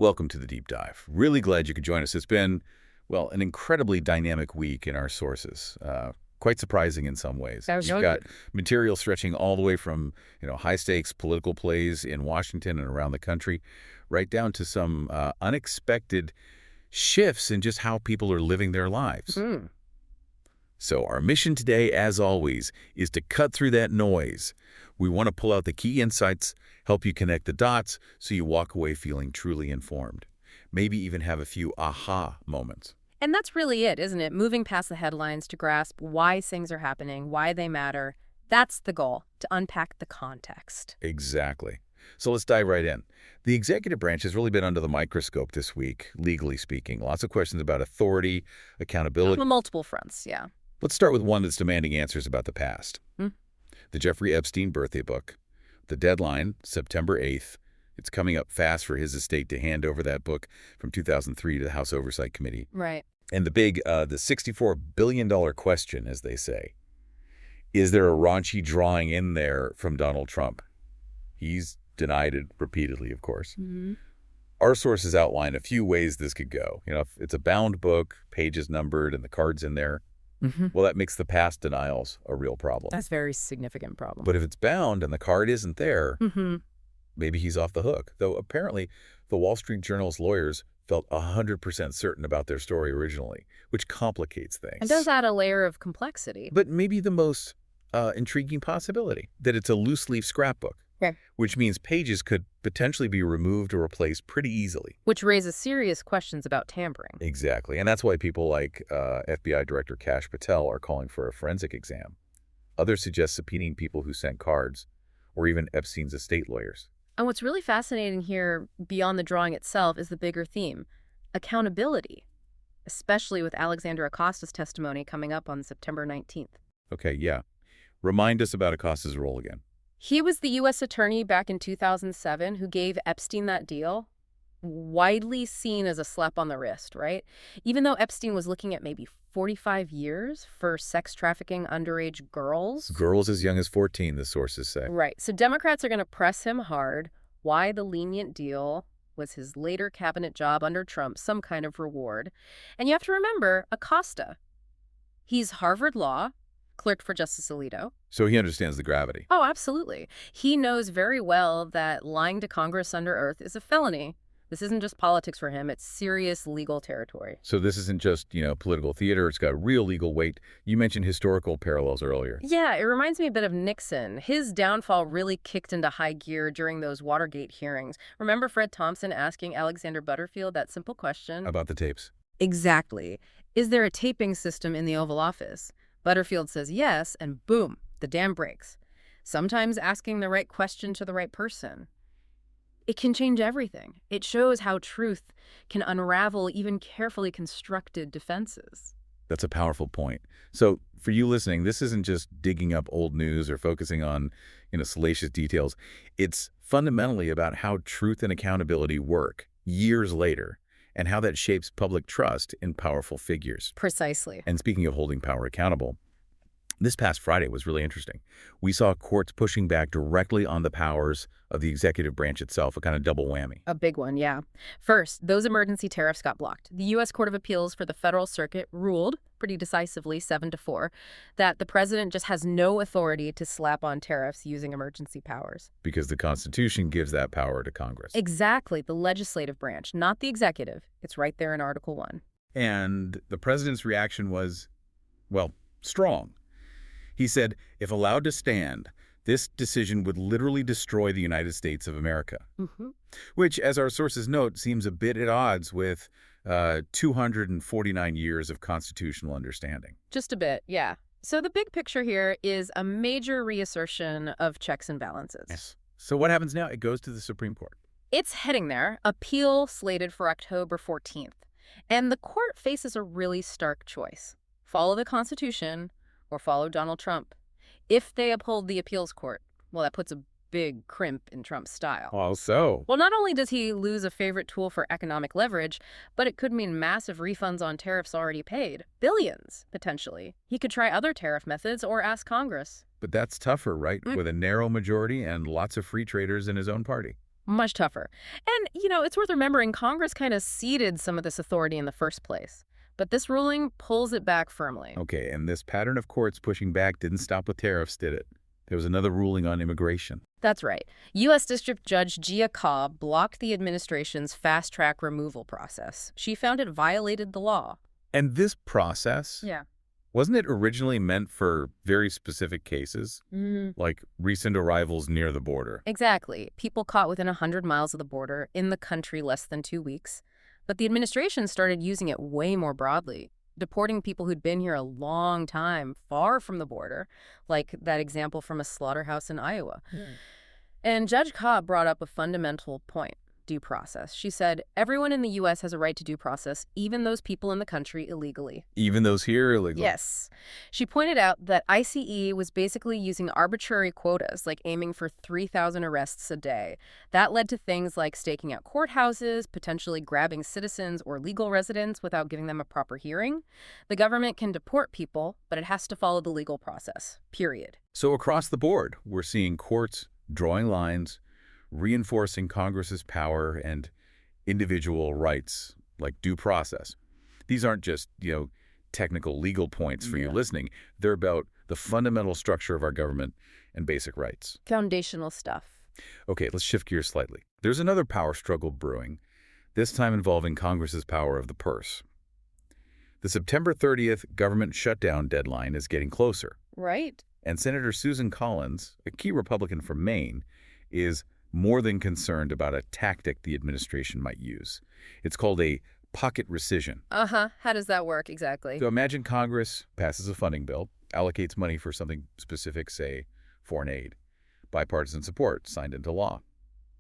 Welcome to the Deep Dive. Really glad you could join us. It's been, well, an incredibly dynamic week in our sources. Quite surprising in some ways. That was You've so got good. material stretching all the way from, high-stakes political plays in Washington and around the country, right down to some unexpected shifts in just how people are living their lives. Hmm. So our mission today, as always, is to cut through that noise. We want to pull out the key insights, help you connect the dots so you walk away feeling truly informed. Maybe even have a few aha moments. And that's really it, isn't it? Moving past the headlines to grasp why things are happening, why they matter. That's the goal, to unpack the context. Exactly. So let's dive right in. The executive branch has really been under the microscope this week, legally speaking. Lots of questions about authority, accountability. On multiple fronts, yeah. Let's start with one that's demanding answers about the past. The Jeffrey Epstein birthday book. The deadline, September 8th. It's coming up fast for his estate to hand over that book from 2003 to the House Oversight Committee. Right. And the $64 billion question, as they say. Is there a raunchy drawing in there from Donald Trump? He's denied it repeatedly, of course. Our sources outline a few ways this could go. If it's a bound book, pages numbered, and the cards in there, well, that makes the past denials a real problem. That's a very significant problem. But if it's bound and the card isn't there, maybe he's off the hook. Though apparently the Wall Street Journal's lawyers felt 100% certain about their story originally, which complicates things. And does add a layer of complexity. But maybe the most intriguing possibility, that it's a loose-leaf scrapbook, which means pages could potentially be removed or replaced pretty easily. Which raises serious questions about tampering. Exactly. And that's why people like FBI Director Kash Patel are calling for a forensic exam. Others suggest subpoenaing people who sent cards, or even Epstein's estate lawyers. And what's really fascinating here, beyond the drawing itself, is the bigger theme: accountability, especially with Alexander Acosta's testimony coming up on September 19th. Okay, yeah. Remind us about Acosta's role again. He was the U.S. attorney back in 2007 who gave Epstein that deal, widely seen as a slap on the wrist, right? Even though Epstein was looking at maybe 45 years for sex trafficking underage girls. Girls as young as 14, the sources say. Right. So Democrats are going to press him hard. Why the lenient deal? Was his later cabinet job under Trump some kind of reward? And you have to remember Acosta. He's Harvard Law, clerked for Justice Alito. So he understands the gravity. Oh, absolutely. He knows very well that lying to Congress under oath is a felony. This isn't just politics for him. It's serious legal territory. So this isn't just, political theater. It's got real legal weight. You mentioned historical parallels earlier. Yeah, it reminds me a bit of Nixon. His downfall really kicked into high gear during those Watergate hearings. Remember Fred Thompson asking Alexander Butterfield that simple question? About the tapes. Exactly. Is there a taping system in the Oval Office? Butterfield says yes, and boom, the dam breaks. Sometimes asking the right question to the right person. It can change everything. It shows how truth can unravel even carefully constructed defenses. That's a powerful point. So for you listening, this isn't just digging up old news or focusing on, salacious details. It's fundamentally about how truth and accountability work years later, and how that shapes public trust in powerful figures. Precisely. And speaking of holding power accountable, this past Friday was really interesting. We saw courts pushing back directly on the powers of the executive branch itself, a kind of double whammy. A big one, yeah. First, those emergency tariffs got blocked. The U.S. Court of Appeals for the Federal Circuit ruled, pretty decisively, 7-4, that the president just has no authority to slap on tariffs using emergency powers. Because the Constitution gives that power to Congress. Exactly, the legislative branch, not the executive. It's right there in Article 1. And the president's reaction was, well, strong. He said, if allowed to stand, this decision would literally destroy the United States of America. Which, as our sources note, seems a bit at odds with 249 years of constitutional understanding. Just a bit, yeah. So the big picture here is a major reassertion of checks and balances. Yes. So what happens now? It goes to the Supreme Court. It's heading there, appeal slated for October 14th. And the court faces a really stark choice. Follow the Constitution or follow Donald Trump. If they uphold the appeals court, well, that puts a big crimp in Trump's style. How so? Well, not only does he lose a favorite tool for economic leverage, but it could mean massive refunds on tariffs already paid. Billions, potentially. He could try other tariff methods or ask Congress. But that's tougher, right? With a narrow majority and lots of free traders in his own party. Much tougher. And, it's worth remembering Congress kind of ceded some of this authority in the first place. But this ruling pulls it back firmly. Okay, and this pattern of courts pushing back didn't stop with tariffs, did it? There was another ruling on immigration. That's right. U.S. District Judge Gia Cobb blocked the administration's fast-track removal process. She found it violated the law. And this process, Yeah. wasn't it originally meant for very specific cases, like recent arrivals near the border? Exactly. People caught within 100 miles of the border, in the country less than 2 weeks. But the administration started using it way more broadly, deporting people who'd been here a long time, far from the border, like that example from a slaughterhouse in Iowa. And Judge Cobb brought up a fundamental point: due process. She said, everyone in the U.S. has a right to due process, even those people in the country illegally. Even those here illegally? Yes. She pointed out that ICE was basically using arbitrary quotas, like aiming for 3,000 arrests a day. That led to things like staking out courthouses, potentially grabbing citizens or legal residents without giving them a proper hearing. The government can deport people, but it has to follow the legal process, period. So across the board, we're seeing courts drawing lines, reinforcing Congress's power and individual rights, like due process. These aren't just, technical legal points for you listening. They're about the fundamental structure of our government and basic rights. Foundational stuff. Okay, let's shift gears slightly. There's another power struggle brewing, this time involving Congress's power of the purse. The September 30th government shutdown deadline is getting closer. Right. And Senator Susan Collins, a key Republican from Maine, is more than concerned about a tactic the administration might use. It's called a pocket rescission. How does that work exactly? So imagine Congress passes a funding bill, allocates money for something specific, say, foreign aid, bipartisan support signed into law.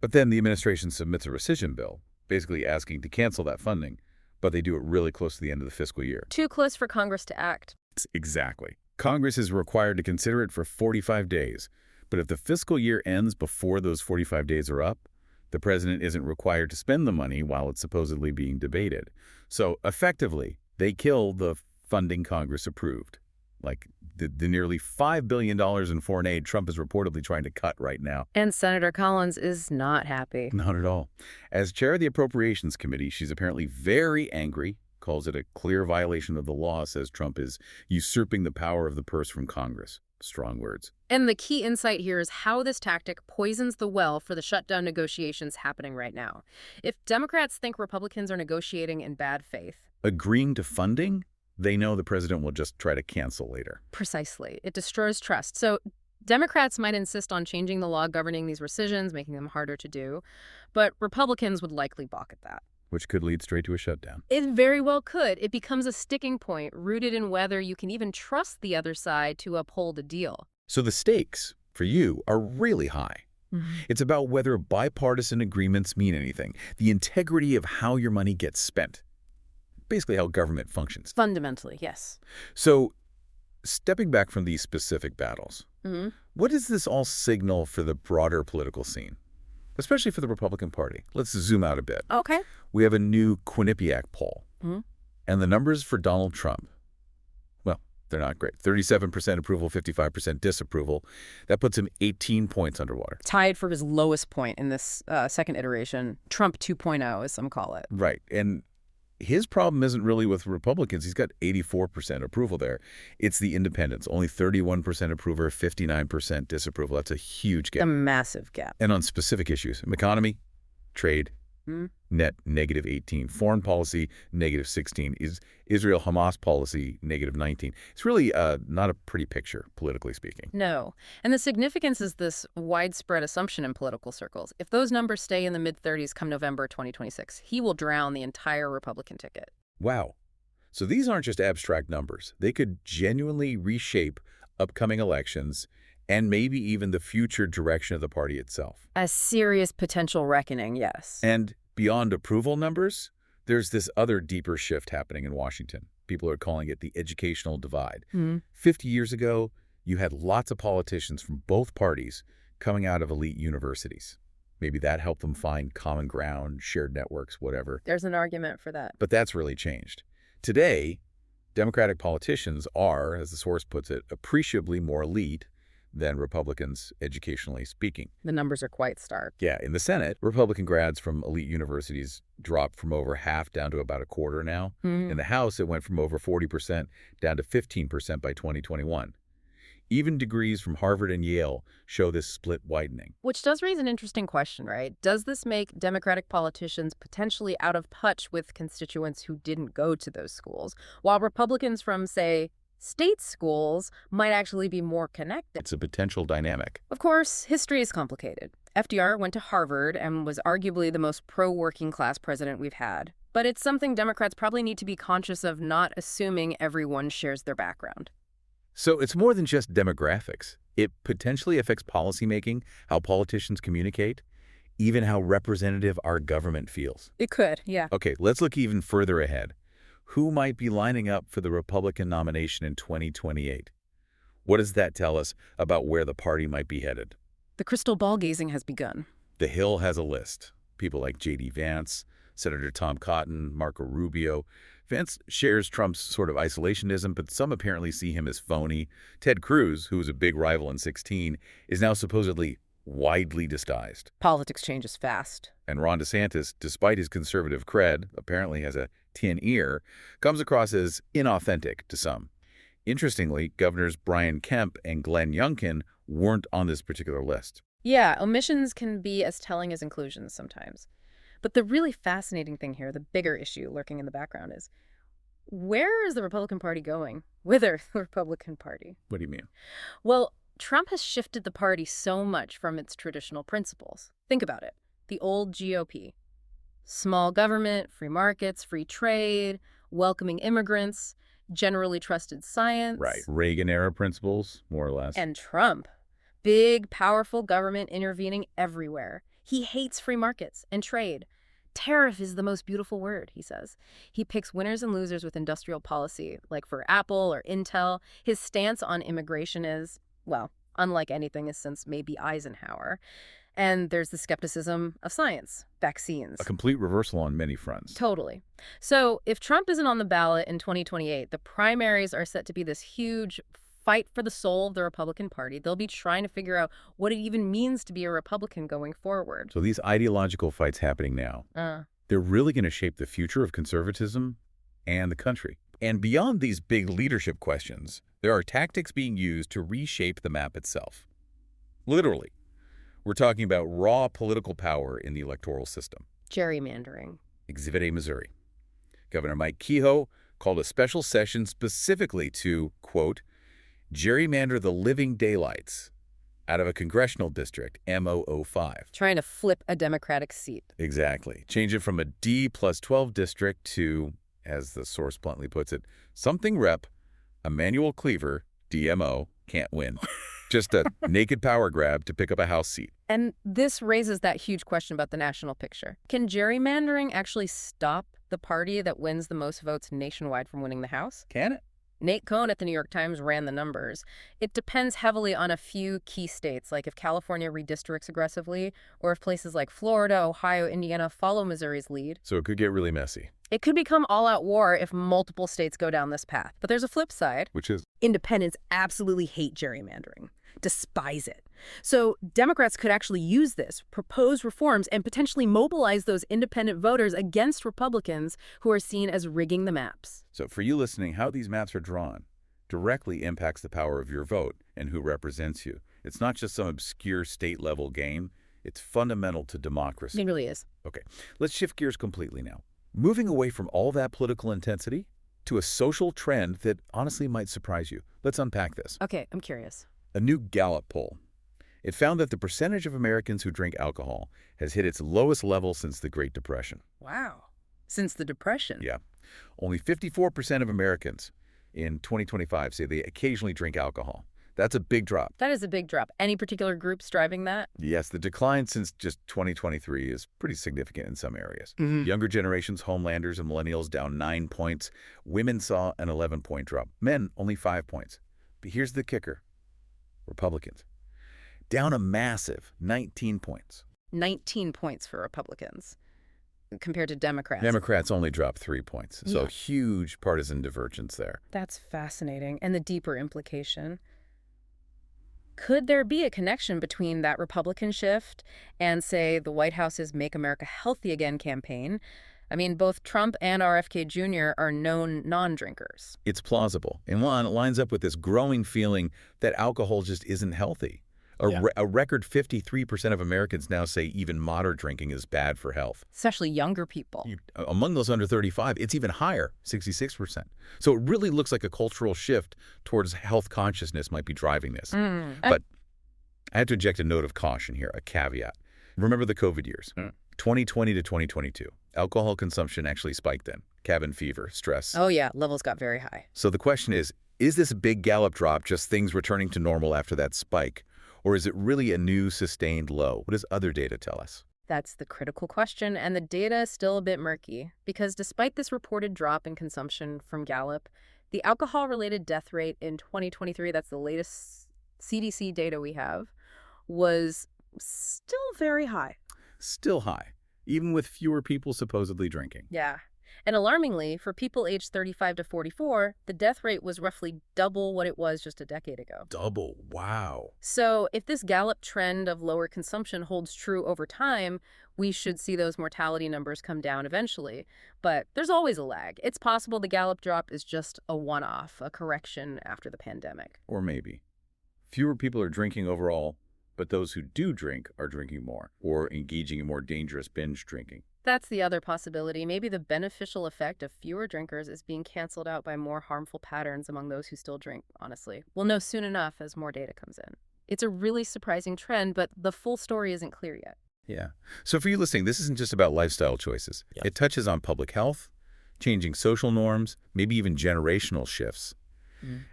But then the administration submits a rescission bill, basically asking to cancel that funding, but they do it really close to the end of the fiscal year. Too close for Congress to act. Exactly. Congress is required to consider it for 45 days. But if the fiscal year ends before those 45 days are up, the president isn't required to spend the money while it's supposedly being debated. So effectively, they kill the funding Congress approved, like the nearly $5 billion in foreign aid Trump is reportedly trying to cut right now. And Senator Collins is not happy. Not at all. As chair of the Appropriations Committee, she's apparently very angry, calls it a clear violation of the law, says Trump is usurping the power of the purse from Congress. Strong words. And the key insight here is how this tactic poisons the well for the shutdown negotiations happening right now. If Democrats think Republicans are negotiating in bad faith, agreeing to funding, they know the president will just try to cancel later. Precisely. It destroys trust. So Democrats might insist on changing the law governing these rescissions, making them harder to do, but Republicans would likely balk at that. Which could lead straight to a shutdown. It very well could. It becomes a sticking point rooted in whether you can even trust the other side to uphold a deal. So the stakes, for you, are really high. It's about whether bipartisan agreements mean anything, the integrity of how your money gets spent, basically how government functions. Fundamentally, yes. So stepping back from these specific battles, what does this all signal for the broader political scene? Especially for the Republican Party. Let's zoom out a bit. Okay. We have a new Quinnipiac poll. And the numbers for Donald Trump, well, they're not great. 37% approval, 55% disapproval. That puts him 18 points underwater. Tied for his lowest point in this second iteration. Trump 2.0, as some call it. Right. And his problem isn't really with Republicans. He's got 84% approval there. It's the independents. Only 31% approval, 59% disapproval. That's a huge gap. A massive gap. And on specific issues, economy, trade, net -18. Foreign policy, -16. Is Israel-Hamas policy, -19. It's really not a pretty picture, politically speaking. No. And the significance is this widespread assumption in political circles. If those numbers stay in the mid-30s come November 2026, he will drown the entire Republican ticket. Wow. So these aren't just abstract numbers. They could genuinely reshape upcoming elections and maybe even the future direction of the party itself. A serious potential reckoning, yes. And beyond approval numbers, there's this other deeper shift happening in Washington. People are calling it the educational divide. 50 years ago, you had lots of politicians from both parties coming out of elite universities. Maybe that helped them find common ground, shared networks, whatever. There's an argument for that. But that's really changed. Today, Democratic politicians are, as the source puts it, appreciably more elite than Republicans, educationally speaking. The numbers are quite stark. Yeah, in the Senate, Republican grads from elite universities dropped from over half down to about a quarter now. In the House, it went from over 40% down to 15% by 2021. Even degrees from Harvard and Yale show this split widening. Which does raise an interesting question, right? Does this make Democratic politicians potentially out of touch with constituents who didn't go to those schools, while Republicans from, say, state schools might actually be more connected? It's a potential dynamic. Of course, history is complicated. FDR went to Harvard and was arguably the most pro-working class president we've had. But it's something Democrats probably need to be conscious of, not assuming everyone shares their background. So it's more than just demographics. It potentially affects policymaking, how politicians communicate, even how representative our government feels. It could, yeah. Okay, let's look even further ahead. Who might be lining up for the Republican nomination in 2028? What does that tell us about where the party might be headed? The crystal ball gazing has begun. The Hill has a list. People like J.D. Vance, Senator Tom Cotton, Marco Rubio. Vance shares Trump's sort of isolationism, but some apparently see him as phony. Ted Cruz, who was a big rival in 2016, is now supposedly widely disguised. Politics changes fast. And Ron DeSantis, despite his conservative cred, apparently has a tin ear, comes across as inauthentic to some. Interestingly, Governors Brian Kemp and Glenn Youngkin weren't on this particular list. Yeah, omissions can be as telling as inclusions sometimes. But the really fascinating thing here, the bigger issue lurking in the background, is where is the Republican Party going? Whither the Republican Party? What do you mean? Well, Trump has shifted the party so much from its traditional principles. Think about it. The old GOP. Small government, free markets, free trade, welcoming immigrants, generally trusted science. Right. Reagan-era principles, more or less. And Trump. Big, powerful government intervening everywhere. He hates free markets and trade. Tariff is the most beautiful word, he says. He picks winners and losers with industrial policy, like for Apple or Intel. His stance on immigration is, well, unlike anything since maybe Eisenhower. And there's the skepticism of science, vaccines. A complete reversal on many fronts. Totally. So if Trump isn't on the ballot in 2028, the primaries are set to be this huge fight for the soul of the Republican Party. They'll be trying to figure out what it even means to be a Republican going forward. So these ideological fights happening now, they're really going to shape the future of conservatism and the country. And beyond these big leadership questions, there are tactics being used to reshape the map itself. Literally. We're talking about raw political power in the electoral system. Gerrymandering. Exhibit A, Missouri. Governor Mike Kehoe called a special session specifically to, quote, gerrymander the living daylights out of a congressional district, M005. Trying to flip a Democratic seat. Exactly. Change it from a D+12 district to, as the source bluntly puts it, something rep, a manual cleaver, DMO, can't win. Just a naked power grab to pick up a House seat. And this raises that huge question about the national picture. Can gerrymandering actually stop the party that wins the most votes nationwide from winning the House? Can it? Nate Cohn at the New York Times ran the numbers. It depends heavily on a few key states, like if California redistricts aggressively, or if places like Florida, Ohio, Indiana follow Missouri's lead. So it could get really messy. It could become all-out war if multiple states go down this path. But there's a flip side. Which is? Independents absolutely hate gerrymandering, despise it. So Democrats could actually use this, propose reforms, and potentially mobilize those independent voters against Republicans who are seen as rigging the maps. So for you listening, how these maps are drawn directly impacts the power of your vote and who represents you. It's not just some obscure state-level game. It's fundamental to democracy. It really is. Okay, let's shift gears completely now. Moving away from all that political intensity to a social trend that honestly might surprise you. Let's unpack this. Okay, I'm curious. A new Gallup poll. It found that the percentage of Americans who drink alcohol has hit its lowest level since the Great Depression. Wow. Since the Depression? Yeah. Only 54% of Americans in 2025 say they occasionally drink alcohol. That's a big drop. That is a big drop. Any particular groups driving that? Yes, the decline since just 2023 is pretty significant in some areas. Younger generations, homelanders, and millennials down 9 points. Women saw an 11-point drop. Men, only 5 points. But here's the kicker. Republicans, down a massive 19 points. 19 points for Republicans compared to Democrats. Democrats only dropped 3 points. So huge partisan divergence there. That's fascinating. And the deeper implication. Could there be a connection between that Republican shift and, say, the White House's Make America Healthy Again campaign? I mean, both Trump and RFK Jr. are known non-drinkers. It's plausible. And one, it lines up with this growing feeling that alcohol just isn't healthy. A record 53% of Americans now say even moderate drinking is bad for health. Especially younger people. Among those under 35, it's even higher, 66%. So it really looks like a cultural shift towards health consciousness might be driving this. But I have to inject a note of caution here, a caveat. Remember the COVID years, 2020 to 2022. Alcohol consumption actually spiked then. Cabin fever, stress. Oh, yeah. Levels got very high. So the question is this big Gallup drop just things returning to normal after that spike? Or is it really a new sustained low? What does other data tell us? That's the critical question, and the data is still a bit murky, because despite this reported drop in consumption from Gallup, the alcohol-related death rate in 2023, that's the latest CDC data we have, was still very high. Still high, even with fewer people supposedly drinking. Yeah. And alarmingly, for people aged 35 to 44, the death rate was roughly double what it was just a decade ago. Double, wow. So if this Gallup trend of lower consumption holds true over time, we should see those mortality numbers come down eventually. But there's always a lag. It's possible the Gallup drop is just a one-off, a correction after the pandemic. Or maybe. Fewer people are drinking overall, but those who do drink are drinking more or engaging in more dangerous binge drinking. That's the other possibility. Maybe the beneficial effect of fewer drinkers is being canceled out by more harmful patterns among those who still drink, honestly. We'll know soon enough as more data comes in. It's a really surprising trend, but the full story isn't clear yet. Yeah. So for you listening, this isn't just about lifestyle choices. Yeah. It touches on public health, changing social norms, maybe even generational shifts.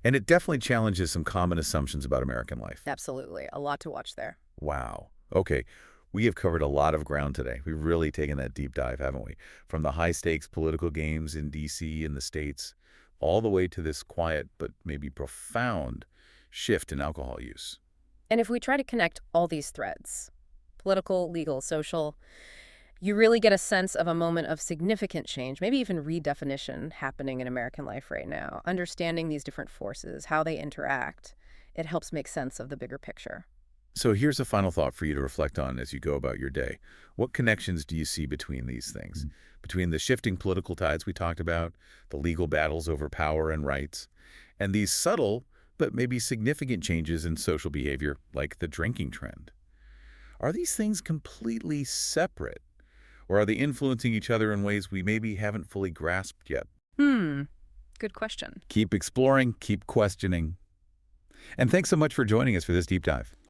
And it definitely challenges some common assumptions about American life. Absolutely. A lot to watch there. Wow. Okay. We have covered a lot of ground today. We've really taken that deep dive, haven't we? From the high-stakes political games in D.C. and the States, all the way to this quiet but maybe profound shift in alcohol use. And if we try to connect all these threads, political, legal, social, you really get a sense of a moment of significant change, maybe even redefinition happening in American life right now. Understanding these different forces, how they interact, it helps make sense of the bigger picture. So here's a final thought for you to reflect on as you go about your day. What connections do you see between these things? Between the shifting political tides we talked about, the legal battles over power and rights, and these subtle but maybe significant changes in social behavior like the drinking trend? Are these things completely separate? Or are they influencing each other in ways we maybe haven't fully grasped yet? Good question. Keep exploring, keep questioning. And thanks so much for joining us for this deep dive.